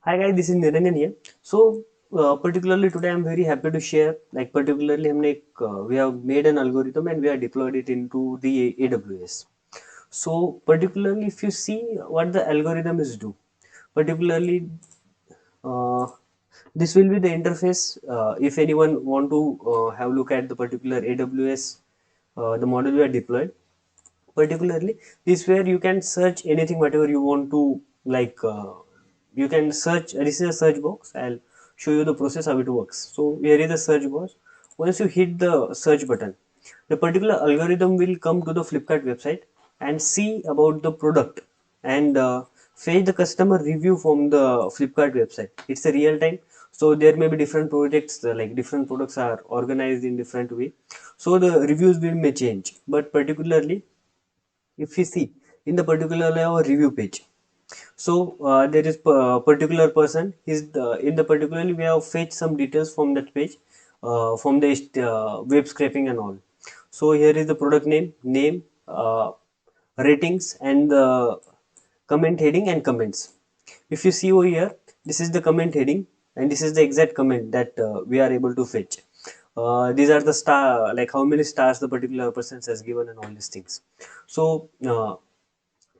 Hi guys, this is Niranjan here. Particularly today I'm very happy to share, particularly we have made an algorithm and we have deployed it into the AWS. So particularly if you see what the algorithm is do, particularly uh, this will be the interface. If anyone want to have look at the particular AWS, the model we are deployed, particularly this where you can search anything whatever you want to you can search. This is a search box. I'll show you the process how it works. So here is the search box. Once you hit the search button, the particular algorithm will come to the Flipkart website and see about the product and fetch the customer review from the Flipkart website. It's a real time, so there may be different projects, like different products are organized in different way, so the reviews will may change. But particularly if we see in the particular review page, so there is particular person is in the particularly we have fetched some details from that page, from the web scraping and all. So here is the product name, ratings and the comment heading and comments. If you see over here, this is the comment heading and this is the exact comment that we are able to fetch. These are the star, like how many stars the particular person has given and all these things. So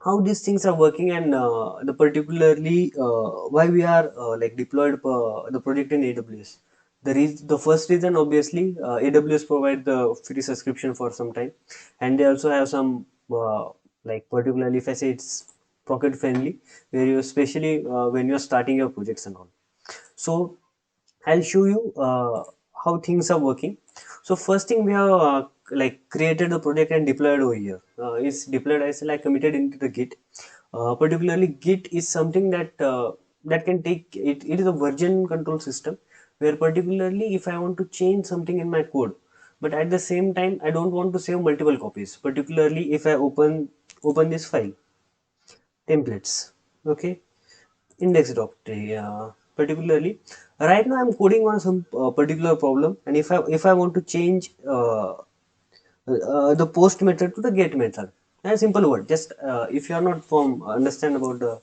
how these things are working and the particularly why we are deployed the project in AWS. The first reason obviously, AWS provide the free subscription for some time, and they also have some particularly if I say it's pocket friendly, where you especially when you're starting your projects and all. So I'll show you how things are working. So first thing we have created the project and deployed over here. Is deployed as like committed into the Git. Particularly Git is something that that can take it. It is a version control system where particularly if I want to change something in my code, but at the same time I don't want to save multiple copies. Particularly if I open this file, templates, okay, index.txt. Particularly right now I'm coding on some particular problem, and if I want to change the post method to the get method, a simple word, just if you are not from understand about the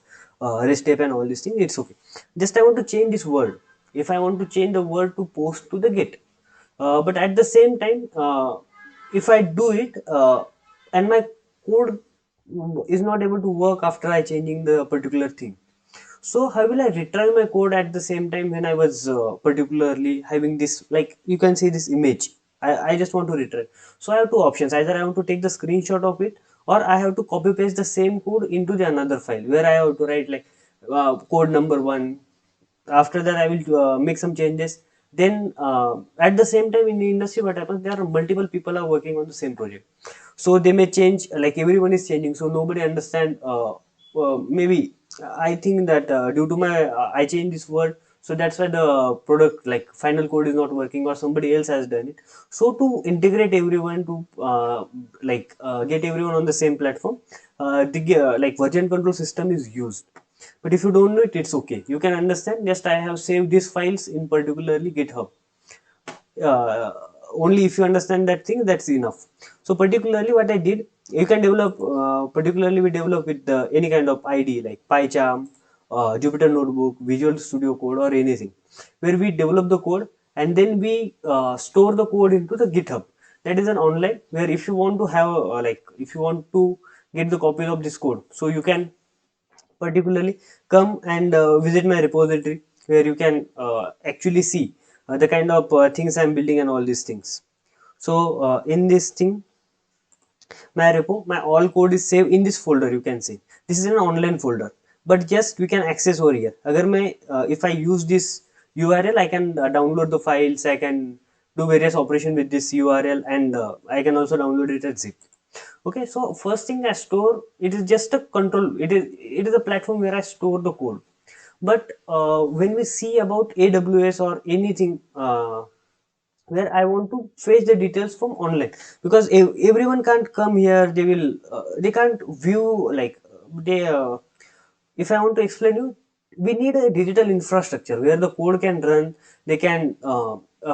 rest type and all these things, it's okay. Just I want to change this word. If I want to change the word to post to the get, but at the same time, if I do it and my code is not able to work after I changing the particular thing, so how will I retry my code at the same time when I was particularly having this, like you can see this image. I just want to retry. So I have two options. Either I want to take the screenshot of it, or I have to copy paste the same code into the another file where I have to write like code number one. After that I will make some changes. Then at the same time in the industry what happens, there are multiple people are working on the same project, so they may change, like everyone is changing, so nobody understand. Maybe I think that due to my I changed this word, so that's why the product like final code is not working, or somebody else has done it. So to integrate everyone to get everyone on the same platform, like version control system is used. But if you don't know it, it's okay, you can understand. Just I have saved these files in particularly GitHub. uh, Only if you understand that thing, that's enough. So particularly what I did, you can develop, particularly we develop with any kind of id like PyCharm, Jupyter Notebook, Visual Studio Code, or anything, where we develop the code and then we store the code into the GitHub. That is an online where if you want to have if you want to get the copy of this code, so you can particularly come and visit my repository, where you can actually see the kind of things I'm building and all these things. So in this thing, my repo, my all code is saved in this folder. You can see this is an online folder, but just we can access over here. Agar मैं if I use this URL, I can download the files. I can do various operation with this URL, and I can also download it as zip. Okay, so first thing I store, it is just a control. It is a platform where I store the code. But when we see about AWS or anything, where I want to fetch the details from online, because everyone can't come here. They can't view like they. If I want to explain you, we need a digital infrastructure where the code can run. They can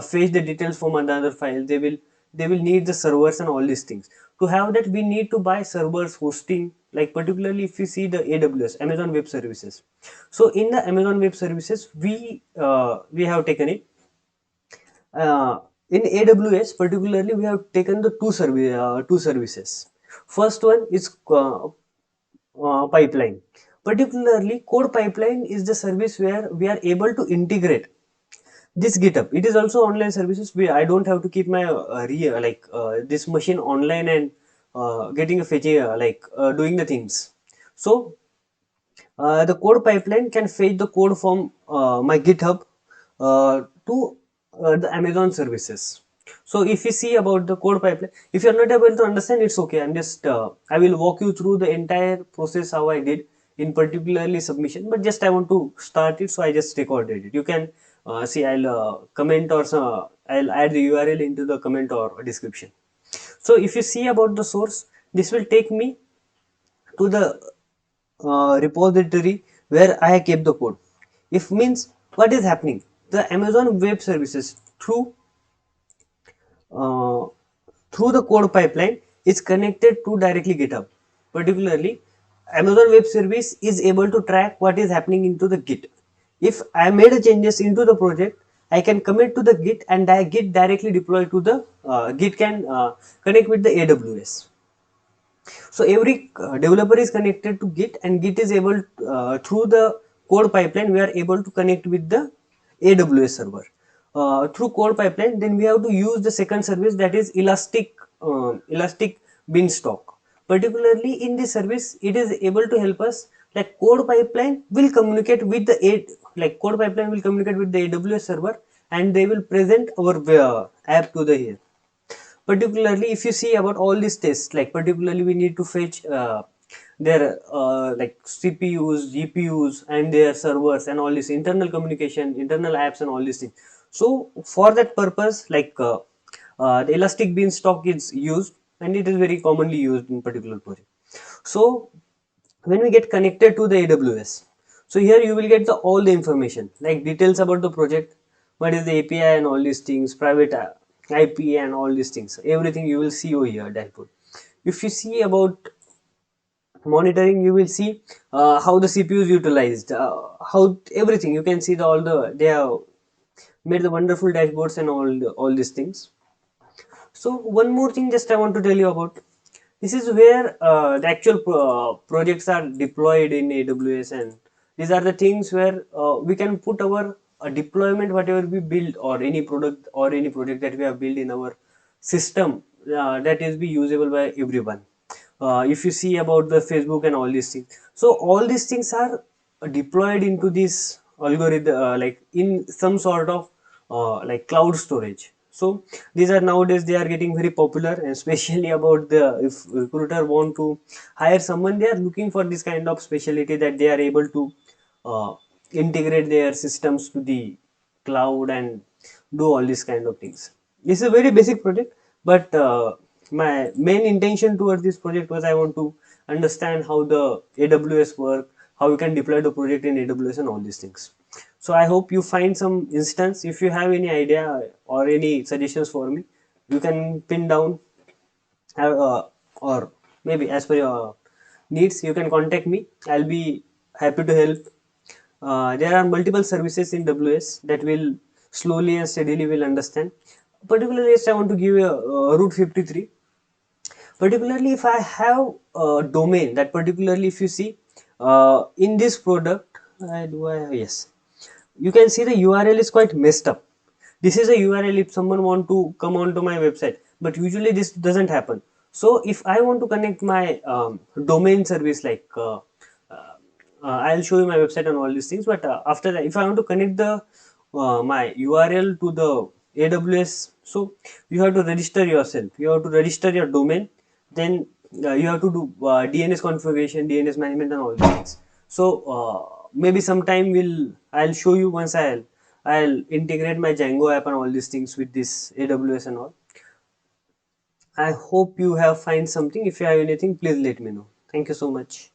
fetch the details from another file. They will need the servers and all these things. To have that, we need to buy servers, hosting, like particularly if you see the AWS, Amazon Web Services. So in the Amazon Web Services, we have taken it. In AWS, particularly, we have taken the two services. First one is pipeline. Particularly, code pipeline is the service where we are able to integrate this GitHub. It is also online services. I don't have to keep my this machine online and getting a fetching doing the things. So the code pipeline can fetch the code from my GitHub to the Amazon services. So if you see about the code pipeline, if you are not able to understand, it's okay. I will walk you through the entire process how I did in particularly submission. But just I want to start it, so I just recorded it. You can see. I'll comment or I'll add the URL into the comment or description. So if you see about the source, this will take me to the repository where I kept the code. If means what is happening, the Amazon Web Services uh, through the code pipeline is connected to directly GitHub. Particularly, Amazon Web Service is able to track what is happening into the Git. If I made a changes into the project, I can commit to the Git and Git directly deploy to the Git can connect with the AWS. So every developer is connected to Git, and Git is able through the code pipeline we are able to connect with the AWS server. Through code pipeline, then we have to use the second service, that is Elastic Beanstalk. Particularly in this service, it is able to help us, like code pipeline will communicate with the code pipeline will communicate with the AWS server, and they will present our app to the here. Particularly if you see about all these tests, like particularly we need to fetch their like CPUs, GPUs and their servers and all this internal communication, internal apps and all these things. So for that purpose, the Elastic Beanstalk is used, and it is very commonly used in particular project. So when we get connected to the AWS, so here you will get all the information, like details about the project, what is the API and all these things, private IP and all these things, everything you will see over here dashboard. If you see about monitoring, you will see how the CPU is utilized, how everything you can see all the they have made the wonderful dashboards and all these things. So one more thing just I want to tell you about. This is where the actual projects are deployed in AWS, and these are the things where we can put our deployment, whatever we build, or any product or any project that we have built in our system, that is be usable by everyone. If you see about the Facebook and all these things, so all these things are deployed into this algorithm, like in some sort of like cloud storage. So these are nowadays they are getting very popular, and especially about the if recruiter want to hire someone, they are looking for this kind of specialty, that they are able to uh, integrate their systems to the cloud and do all these kind of things. This is a very basic project, but my main intention towards this project was I want to understand how the AWS work, how you can deploy the project in AWS and all these things. So I hope you find some instance. If you have any idea or any suggestions for me, you can pin down, or maybe as per your needs, you can contact me. I'll be happy to help. There are multiple services in WS that will slowly and steadily will understand. Particularly, yes, I want to give you a Route 53. Particularly, if I have a domain, that particularly if you see in this product, yes, you can see the URL is quite messed up. This is a URL if someone want to come onto my website, but usually this doesn't happen. So if I want to connect my domain service, I'll show you my website and all these things. But after that, if I want to connect the my URL to the AWS, so you have to register yourself. You have to register your domain. Then you have to do DNS configuration, DNS management, and all these things. So maybe sometime I'll show you once I'll integrate my Django app and all these things with this AWS and all. I hope you have find something. If you have anything, please let me know. Thank you so much.